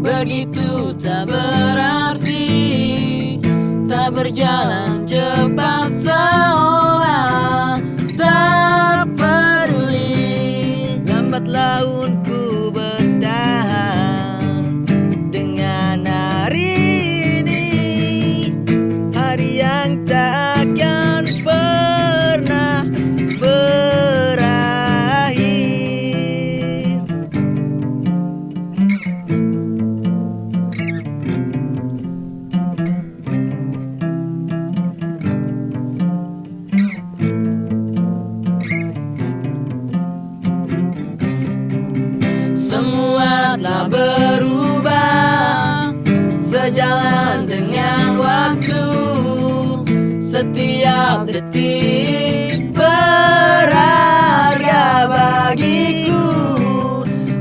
begitu tak berarti, tak berjalan cepat seolah tak peduli. Lambat laun ku bertahan dengan hari ini, hari yang tak akan pernah berakhir. Semua telah berubah sejalan dengan waktu. Setiap detik berharga bagiku.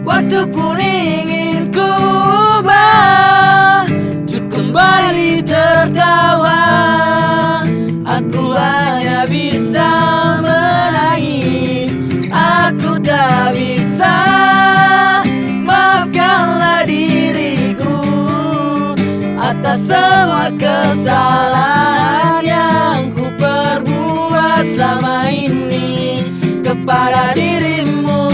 Waktu pun ingin ku ubah untuk kembali tertawa. Aku hanya bisa menangis, aku tak bisa. Maafkanlah diriku atas semua kesalahan yang ku perbuat selama ini kepada dirimu.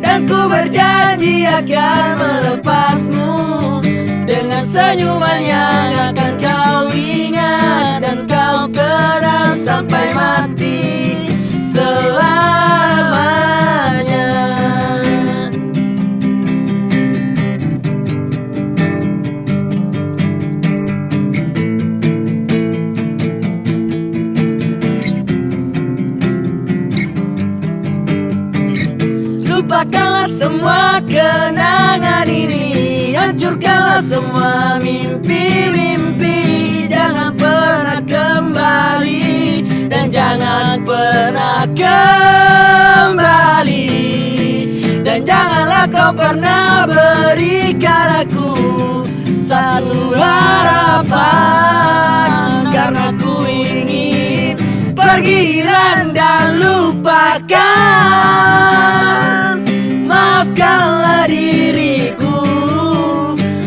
Dan ku berjanji akan melepasmu dengan senyuman yang akan kau ingat dan kau kenang sampai mati selamanya. Lupakanlah semua kenangan ini, hancurkanlah semua mimpi-mimpi. Jangan pernah kembali dan jangan pernah kembali. Dan janganlah kau pernah berikan aku satu harapan, karena ku ingin pergi hilang dan lupakan. Maafkanlah diriku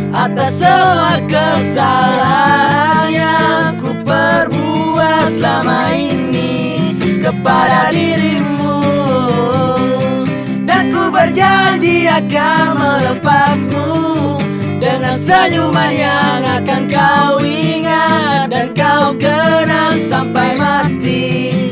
atas semua kesalahan yang ku perbuat selama ini kepada dirimu. Dan ku berjanji akan melepasmu dengan senyuman yang akan kau ingat dan kau kenang sampai mati.